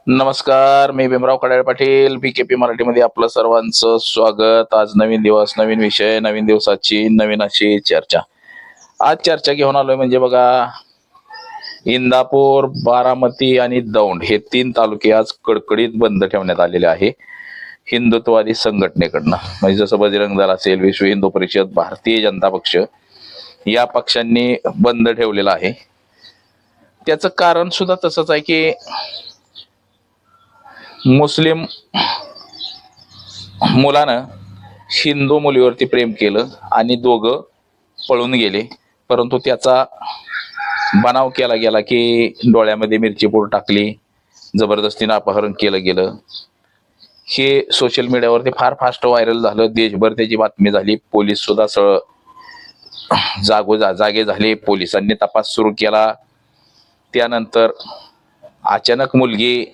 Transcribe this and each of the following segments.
नमस्कार, मी भीमराव कडाळे पाटील बीकेपी मराठीमध्ये आपलं सर्वांचं स्वागत. आज नवीन दिवस, नवीन विषय, नवीन दिवसाची नवीन अशी चर्चा. आज चर्चा घेऊन आलोय म्हणजे बघा, इंदापूर, बारामती आणि दौंड हे 3 तालुके आज कडकडीत बंद ठेवण्यात आलेले आहे हिंदुत्ववादी संघटनेकडनं. म्हणजे जसं बजरंग दल असेल, विश्व हिंदू परिषद, भारतीय जनता पक्ष या पक्षांनी बंद ठेवलेला आहे. त्याचं कारण सुद्धा तसंच आहे की मुस्लिम मुलानं हिंदू मुलीवरती प्रेम केलं आणि दोघं पळून गेले. परंतु त्याचा बनाव केला गेला की डोळ्यामध्ये मिरची पूड टाकली, जबरदस्तीनं अपहरण केलं गेलं. हे सोशल मीडियावरती फार फास्ट व्हायरल झालं. देशभर त्याची बातमी झाली. पोलीस सुद्धा जागे झाले. पोलिसांनी तपास सुरू केला. त्यानंतर अचानक मुलगी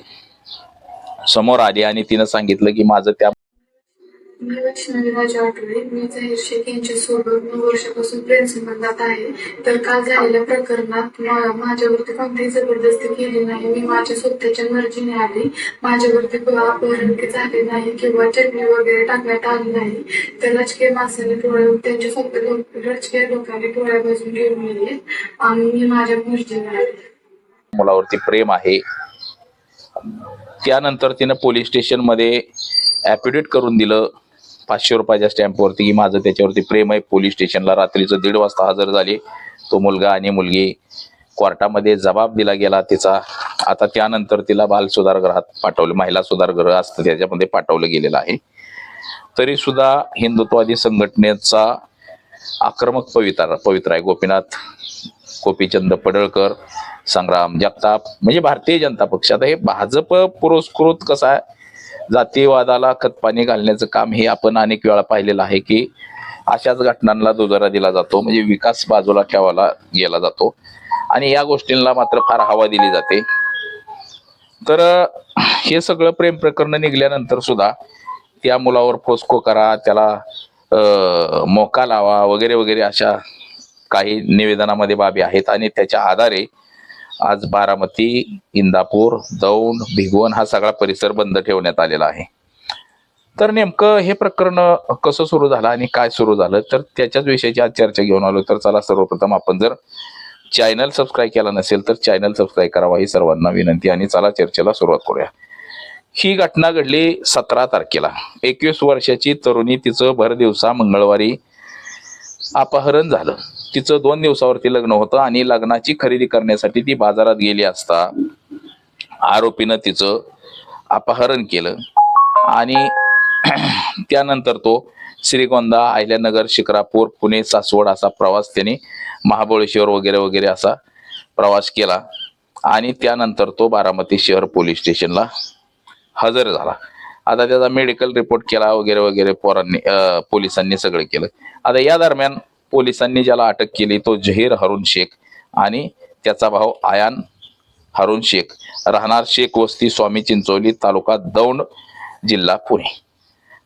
समोर आली आणि तिनं सांगितलं की माझं त्या मी वैष्णवी राजा आठवले. मी जाहीर शेख यांच्यासोबत 9 वर्षापासून प्रेम संबंधात आहे. तर काल झालेल्या प्रकरणात माझ्यावरती कोणतीही जबरदस्ती केली नाही. मी माझ्या स्वतःच्या मर्जीने आली. माझ्यावरती अपहरण झाले नाही किंवा चटणी वगैरे टाकण्यात आली नाही. तर राजकीय माणसाने त्यांच्या स्वतः राजकीय लोकांनी टोळ्या बाजून घेऊन गेले आणि मी माझ्या मर्जीने आले. मुलावरती प्रेम आहे. त्यानंतर तिनं पोलीस स्टेशन मध्ये ॲफिडेविट करून दिलं 500 रुपयाच्या स्टॅम्पवरती की माझं त्याच्यावरती प्रेम आहे. पोलीस स्टेशनला रात्रीचं 1:30 वाजता हजर झाले तो मुलगा आणि मुलगी. कोर्टामध्ये जबाब दिला गेला तिचा. आता त्यानंतर तिला बाल सुधारगृहात पाठवलं, महिला सुधारगृह असतं त्याच्यामध्ये पाठवलं गेलेलं आहे. तरी सुद्धा हिंदुत्ववादी संघटनेचा आक्रमक पवित्र आहे. गोपीचंद पडळकर, संग्राम जगताप, म्हणजे भारतीय जनता पक्ष. आता हे भाजप पुरस्कृत कसं आहे, जातीवादाला खतपाणी घालण्याचं काम हे आपण अनेक वेळा पाहिलेलं आहे की अशाच घटनांना दुजोरा दिला जातो, म्हणजे विकास बाजूला ठेवायला गेला जातो आणि या गोष्टींना मात्र फार हवा दिली जाते. तर हे सगळं प्रेम प्रकरण निघाल्यानंतर सुद्धा त्या मुलावर फोस्को करा, त्याला मोका लावा वगैरे वगैरे अशा काही निवेदनामध्ये बाबी आहेत आणि त्याच्या आधारे आज बारामती, इंदापूर, दौंड, भिगवण हा सगळा परिसर बंद ठेवण्यात आलेला आहे. तर नेमकं हे प्रकरण कसं सुरू झालं आणि काय सुरू झालं, तर त्याच्याच विषयाची आज चर्चा घेऊन आलो. तर चला, सर्वप्रथम आपण जर चॅनल सबस्क्राईब केला नसेल तर चॅनल सबस्क्राईब करावा ही सर्वांना विनंती आणि चला चर्चेला सुरुवात करूया. ही घटना घडली 17 तारखेला. 21 वर्षाची तरुणी, तिचं भर दिवसा मंगळवारी अपहरण झालं. तिचं 2 दिवसावरती लग्न होतं आणि लग्नाची खरेदी करण्यासाठी ती बाजारात गेली असता आरोपीनं तिचं अपहरण केलं आणि त्यानंतर तो श्रीगोंदा, अहिल्यानगर, शिक्रापूर, पुणे, सासवड असा प्रवास त्याने, महाबळेश्वर वगैरे वगैरे असा प्रवास केला आणि त्यानंतर तो बारामती शहर पोलीस स्टेशनला हजर झाला. आता त्याचा मेडिकल रिपोर्ट केला वगैरे वगैरे पोलिसांनी सगळं केलं. आता या दरम्यान पोलिसांनी ज्याला अटक केली तो जहीर हारून शेख आणि त्याचा भाऊ आयान हारून शेख, राहणार शेख वस्ती, स्वामी चिंचोली, तालुका दौंड, जिल्हा पुणे.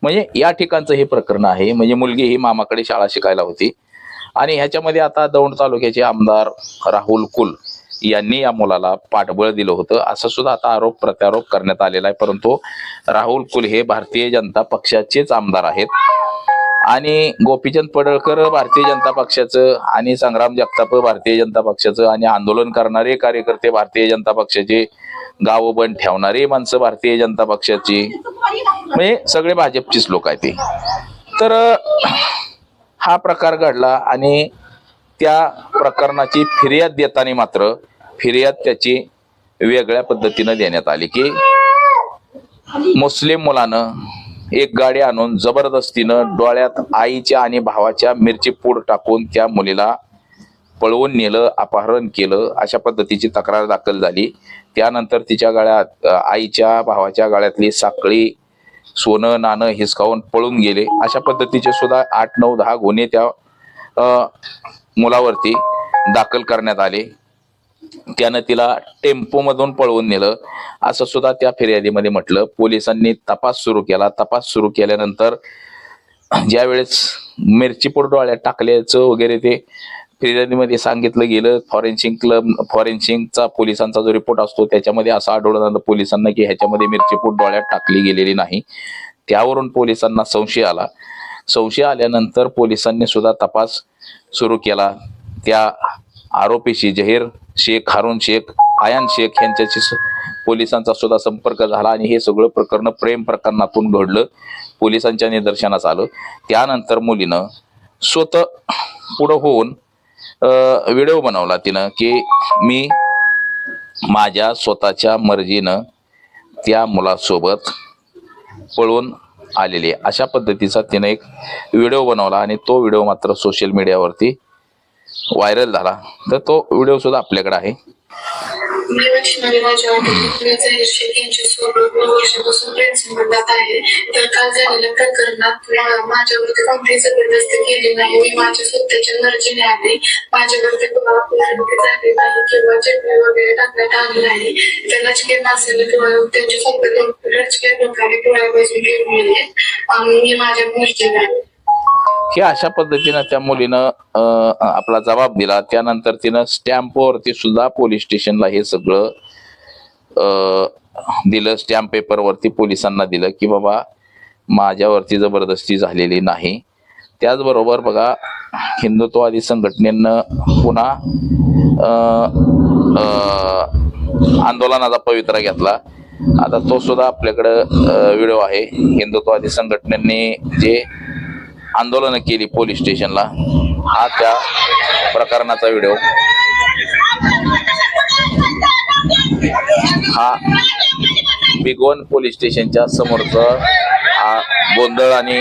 म्हणजे या ठिकाणचं हे प्रकरण आहे. म्हणजे मुलगी ही मामाकडे शाळा शिकायला होती आणि ह्याच्यामध्ये आता दौंड तालुक्याचे आमदार राहुल कुल यांनी या मुलाला पाठबळ दिलं होतं असं सुद्धा आता आरोप प्रत्यारोप करण्यात आलेला आहे. परंतु राहुल कुल हे भारतीय जनता पक्षाचेच आमदार आहेत आणि गोपीचंद पडळकर भारतीय जनता पक्षाचं आणि संग्राम जगताप भारतीय जनता पक्षाचं आणि आंदोलन करणारे कार्यकर्ते भारतीय जनता पक्षाचे, गाव बंद ठेवणारे माणसं भारतीय जनता पक्षाची, म्हणजे सगळे भाजपचीच लोक आहेत ते. तर हा प्रकार घडला आणि त्या प्रकरणाची फिर्याद देताना मात्र फिर्याद त्याची वेगळ्या पद्धतीनं देण्यात आली की मुस्लिम मुलानं एक गाडी आणून जबरदस्तीनं डोळ्यात आईच्या आणि भावाच्या मिरची पूड टाकून त्या मुलीला पळवून नेलं, अपहरण केलं, अशा पद्धतीची तक्रार दाखल झाली. त्यानंतर तिच्या गळ्यात, आईच्या भावाच्या गळ्यातली साखळी, सोनं नाणं हिसकावून पळून गेले. अशा पद्धतीचे सुद्धा 8, 9, 10 गुन्हे त्या मुलावरती दाखल करण्यात आले. त्यानं तिला टेम्पोमधून पळवून नेलं असं सुद्धा त्या फिर्यादीमध्ये म्हटलं. पोलिसांनी तपास सुरू केला. तपास सुरू केल्यानंतर ज्यावेळेस मिरची पूड डोळ्यात टाकल्याचं वगैरे ते फिर्यादीमध्ये सांगितलं गेलं, फॉरेन्सिकचा पोलिसांचा जो रिपोर्ट असतो त्याच्यामध्ये असं आढळून आलं पोलिसांना की ह्याच्यामध्ये मिरची पूड डोळ्यात टाकली गेलेली नाही. त्यावरून पोलिसांना संशय आला. संशय आल्यानंतर पोलिसांनी सुद्धा तपास सुरू केला. त्या आरोपीशी जहीर शेख, हारून शेख, आयान शेख यांच्याशी पोलिसांचा सुद्धा संपर्क झाला आणि हे सगळं प्रकरण प्रेम प्रकरणातून घडलं, पोलिसांच्या निदर्शनास आलं. त्यानंतर मुलीनं स्वतः पुढं होऊन व्हिडिओ बनवला तिनं की मी माझ्या स्वतःच्या मर्जीनं त्या मुलासोबत पळून आलेली आहे, अशा पद्धतीचा तिनं एक व्हिडिओ बनवला आणि तो व्हिडिओ मात्र सोशल मीडियावरती व्हायरल झाला. तर तो व्हिडिओ सुद्धा आपल्याकडे आहे. मी वैष्णवी राजा मी जाहीर शेख यांच्यासोबत 9 वर्षापासून प्रेम संबंधात आहे. तर काल झालेल्या प्रकरणात माझ्यावरती कोणतीही जबरदस्ती केली नाही. मी माझ्या स्वतःच्या मर्जीने आले. माझ्यावरती कुणाला पुनरावृत्ती झाली नाही किंवा चिटणी वगैरे टाकण्यात आली नाही. तर राजकीय माणसाने किंवा त्यांच्या संपर्क राजकीय प्रकारे पुराव्यापासून घेऊन गेले आणि मी माझ्या मर्जीने आले. हे अशा पद्धतीनं त्या मुलीनं आपला जबाब दिला. त्यानंतर तिनं स्टॅम्पवरती सुद्धा पोलीस स्टेशनला हे सगळं दिलं, स्टॅम्प पेपरवरती पोलिसांना दिलं की बाबा माझ्यावरती जबरदस्ती झालेली नाही. त्याचबरोबर बघा, हिंदुत्ववादी संघटनेनं पुन्हा आंदोलनाचा पवित्रा घेतला. आता तो सुद्धा आपल्याकडं व्हिडिओ आहे. हिंदुत्ववादी संघटनेने जे आंदोलन केली पोलीस स्टेशनला, हा त्या प्रकरणाचा व्हिडिओ. हा बिगवन पोलीस स्टेशनच्या समोरचं हा गोंधळ आणि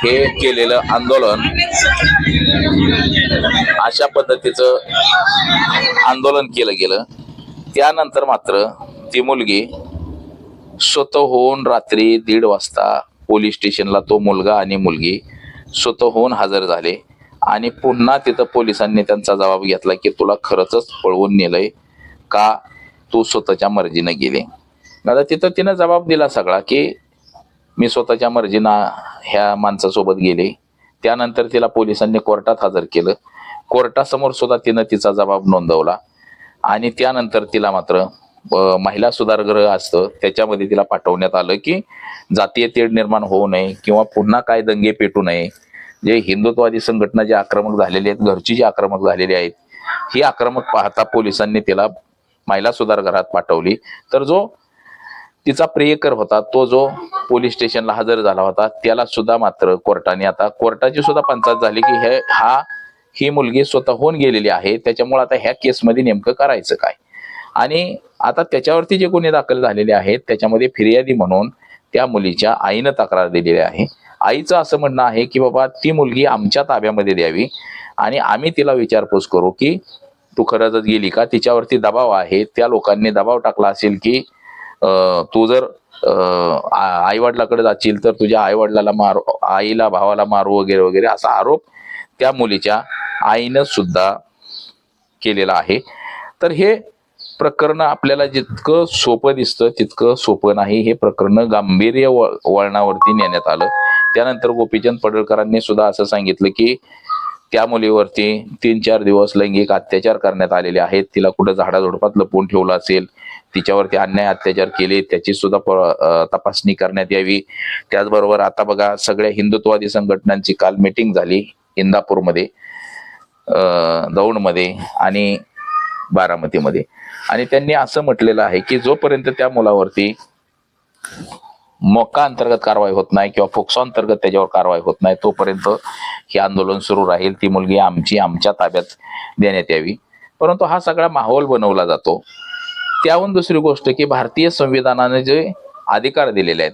हे केलेलं आंदोलन, अशा पद्धतीचं आंदोलन केलं गेलं. त्यानंतर मात्र ती मुलगी स्वतःहून रात्री 1:30 वाजता पोलीस स्टेशनला तो मुलगा आणि मुलगी स्वतःहून हजर झाले आणि पुन्हा तिथं पोलिसांनी त्यांचा जबाब घेतला की तुला खरंच पळवून नेलंय का, तू स्वतःच्या मर्जीनं गेले. आता तिथं तिनं जबाब दिला सगळा की मी स्वतःच्या मर्जीनं ह्या माणसासोबत गेले. त्यानंतर तिला पोलिसांनी कोर्टात हजर केलं. कोर्टासमोर सुद्धा तिनं तिचा जबाब नोंदवला आणि त्यानंतर तिला मात्र महिला सुधारगृह असतं त्याच्यामध्ये तिला पाठवण्यात आलं की जातीय तेढ निर्माण होऊ नये किंवा पुन्हा काय दंगे पेटू नये. जे हिंदुत्ववादी संघटना जे आक्रमक झालेले आहेत, घरची जी आक्रमक झालेली आहेत, ही आक्रमक पाहता पोलिसांनी तिला महिला सुधारगृहात पाठवली. तर जो तिचा प्रियकर होता, तो जो पोलीस स्टेशनला हजर झाला होता, त्याला सुद्धा मात्र कोर्टाने, आता कोर्टाची सुद्धा पंचायत झाली की ही मुलगी स्वतःहून गेलेली आहे, त्याच्यामुळे आता ह्या केसमध्ये नेमकं करायचं काय. आणि आता त्याच्यावरती जे गुन्हे दाखल झालेले आहेत त्याच्यामध्ये फिर्यादी म्हणून त्या मुलीच्या आईनं तक्रार दिलेली आहे. आईचं असं म्हणणं आहे की बाबा ती मुलगी आमच्या ताब्यामध्ये द्यावी आणि आम्ही तिला विचारपूस करू की तू खरंच गेली का. तिच्यावरती दबाव आहे, त्या लोकांनी दबाव टाकला असेल की तू जर आईवडिलाकडे जाशील तर तुझ्या आईवडिलाला मारू, आईला भावाला मारू वगैरे वगैरे, असा आरोप त्या मुलीच्या आईनं सुद्धा केलेला आहे. तर हे प्रकरण आपल्याला जितकं सोपं दिसतं तितकं सोपं नाही. हे प्रकरण गांभीर्य वळणावरती नेण्यात आलं. त्यानंतर गोपीचंद पडळकरांनी सुद्धा असं सांगितलं की त्या मुलीवरती 3-4 दिवस लैंगिक अत्याचार करण्यात आलेले आहेत. तिला कुठं झाडाझुडपात लपवून ठेवलं असेल, तिच्यावरती अन्याय अत्याचार केले, त्याची सुद्धा तपासणी करण्यात यावी. त्याचबरोबर आता बघा, सगळ्या हिंदुत्ववादी संघटनांची काल मीटिंग झाली इंदापूरमध्ये, दौंडमध्ये आणि बारामतीमध्ये, आणि त्यांनी असं म्हटलेलं आहे की जोपर्यंत त्या मुलावरती मोक्का अंतर्गत कारवाई होत नाही किंवा फोक्सो अंतर्गत त्याच्यावर कारवाई होत नाही तोपर्यंत हे आंदोलन सुरू राहील. ती मुलगी आमच्या ताब्यात देण्यात यावी. परंतु हा सगळा माहोल बनवला जातो. त्याहून दुसरी गोष्ट की भारतीय संविधानाने जे अधिकार दिलेले आहेत,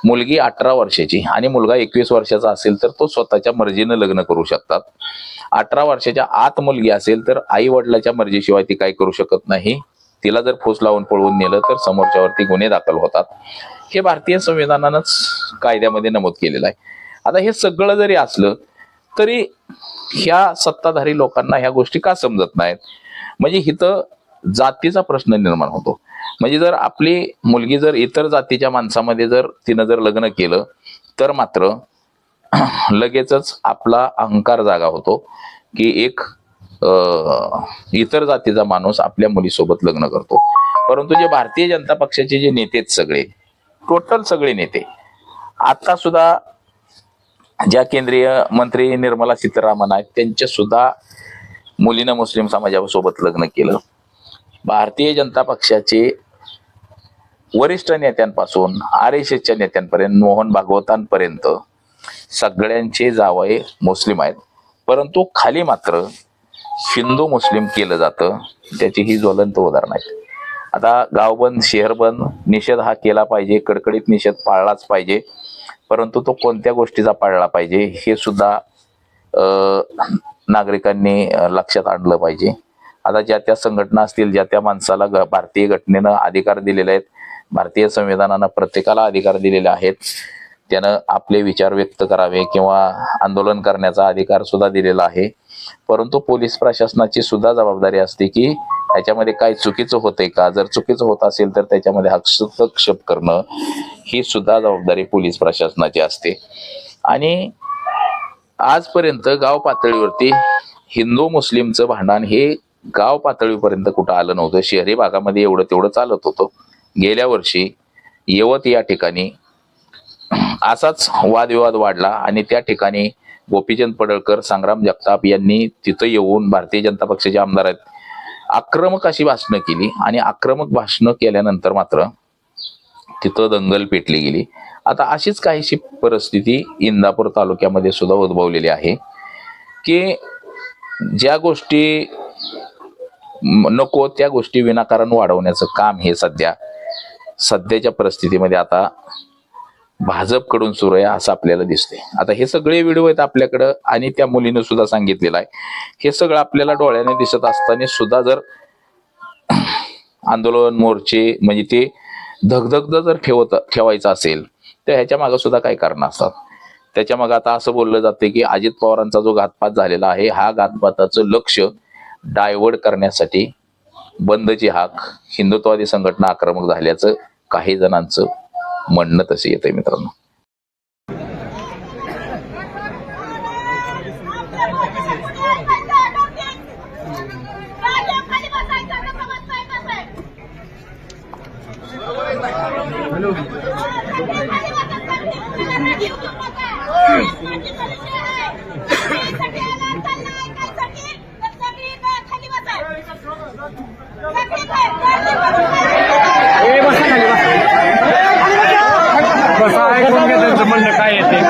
मुलगी 18 वर्षाची आणि मुलगा 21 वर्षाचा असेल तर तो स्वतःच्या मर्जीनं लग्न करू शकतात. 18 वर्षाच्या आत मुलगी असेल तर आई वडिलाच्या मर्जीशिवाय ती काय करू शकत नाही. तिला जर फूस लावून पळवून नेलं तर समोरच्यावरती गुन्हे दाखल होतात. हे भारतीय संविधानानंच कायद्यामध्ये नमूद केलेलं आहे. आता हे सगळं जरी असलं तरी ह्या सत्ताधारी लोकांना ह्या गोष्टी का समजत नाहीत. म्हणजे इथं जातीचा प्रश्न निर्माण होतो. म्हणजे जर आपली मुलगी जर इतर जातीच्या माणसामध्ये जर तिनं जर लग्न केलं तर मात्र लगेचच आपला अहंकार जागा होतो की एक इतर जातीचा माणूस आपल्या मुलीसोबत लग्न करतो. परंतु जे भारतीय जनता पक्षाचे जे नेते आहेत सगळे, टोटल सगळे नेते, आता सुद्धा ज्या केंद्रीय मंत्री निर्मला सीतारामन आहेत त्यांच्या सुद्धा मुलीनं मुस्लिम समाजासोबत लग्न केलं. भारतीय जनता पक्षाचे वरिष्ठ नेत्यांपासून RSSच्या नेत्यांपर्यंत, मोहन भागवतांपर्यंत सगळ्यांचे जावई मुस्लिम आहेत. परंतु खाली मात्र हिंदू मुस्लिम केलं जातं. त्याची ही ज्वलंत उदाहरण आहेत. आता गावबंद शहरबंद निषेध हा केला पाहिजे, कडकडीत निषेध पाळलाच पाहिजे. परंतु तो कोणत्या गोष्टीचा पाळला पाहिजे हे सुद्धा नागरिकांनी लक्षात आणलं पाहिजे. आता ज्या त्या संघटना असतील, ज्या त्या माणसाला भारतीय घटनेनं अधिकार दिलेले आहेत, भारतीय संविधानानं प्रत्येकाला अधिकार दिलेले आहेत, त्यानं आपले विचार व्यक्त करावे किंवा आंदोलन करण्याचा अधिकार सुद्धा दिलेला आहे. परंतु पोलीस प्रशासनाची सुद्धा जबाबदारी असते की ह्याच्यामध्ये काय चुकीचं होतंय का, जर चुकीचं होत असेल तर त्याच्यामध्ये हस्तक्षेप करणं ही सुद्धा जबाबदारी पोलीस प्रशासनाची असते. आणि आजपर्यंत गाव पातळीवरती हिंदू मुस्लिमचं भांडण हे गाव पातळीपर्यंत कुठं आलं नव्हतं. शहरी भागामध्ये एवढं तेवढं चालत होतं. गेल्या वर्षी यवत या ठिकाणी असाच वादविवाद वाढला आणि त्या ठिकाणी गोपीचंद पडळकर, संग्राम जगताप यांनी तिथं येऊन भारतीय जनता पक्षाचे आमदार आहेत, आक्रमक अशी भाषणं केली. आणि आक्रमक भाषणं केल्यानंतर मात्र तिथं दंगल पेटली गेली. आता अशीच काहीशी परिस्थिती इंदापूर तालुक्यामध्ये सुद्धा उद्भवलेली आहे की ज्या गोष्टी नको त्या गोष्टी विनाकारण वाढवण्याचं काम हे सध्याच्या परिस्थितीमध्ये आता भाजपकडून सुरू आहे असं आपल्याला दिसते. आता हे सगळे व्हिडिओ आहेत आपल्याकडं आणि त्या मुलीनं सुद्धा सांगितलेलं आहे. हे सगळं आपल्याला डोळ्याने दिसत असताना सुद्धा जर आंदोलन मोर्चे म्हणजे ते धगधग जर ठेवायचं असेल तर ह्याच्या मागे सुद्धा काही कारण असतात. त्याच्या मागे आता असं बोललं जाते की अजित पवारांचा जो घातपात झालेला आहे, हा घातपाताचं लक्ष डायव्हर्ट करण्यासाठी बंदची हाक हिंदुत्ववादी संघटना आक्रमक झाल्याचं काही जणांचं म्हणणं तसे येतंय मित्रांनो. त्यांचं म्हणणं काय येते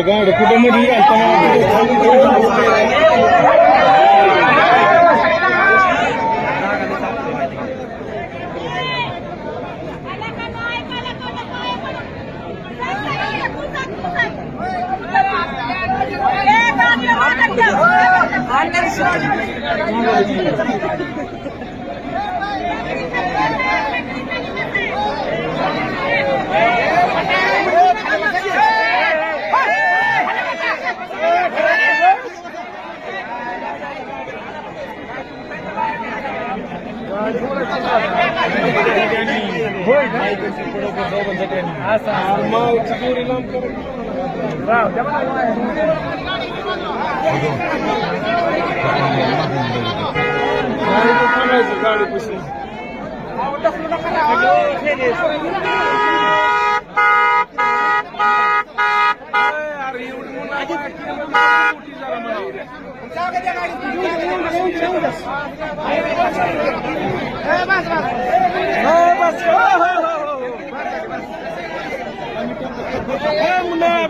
गाडी कुठे मधली गाडी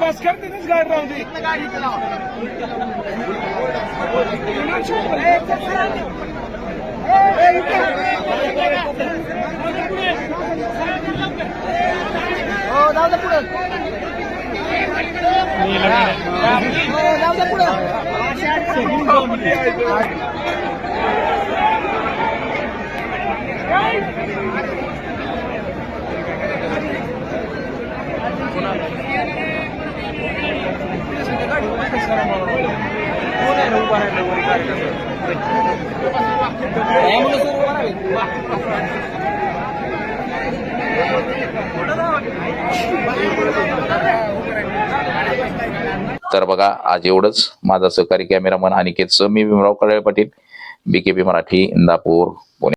बस करते गाडी राहून दे. तर बघा आज एवढंच. माझा सहकारी कॅमेरामन अनिकेत सह मी भीमराव कळळे पाटील, BKP मराठी, इंदापूर, पुणे.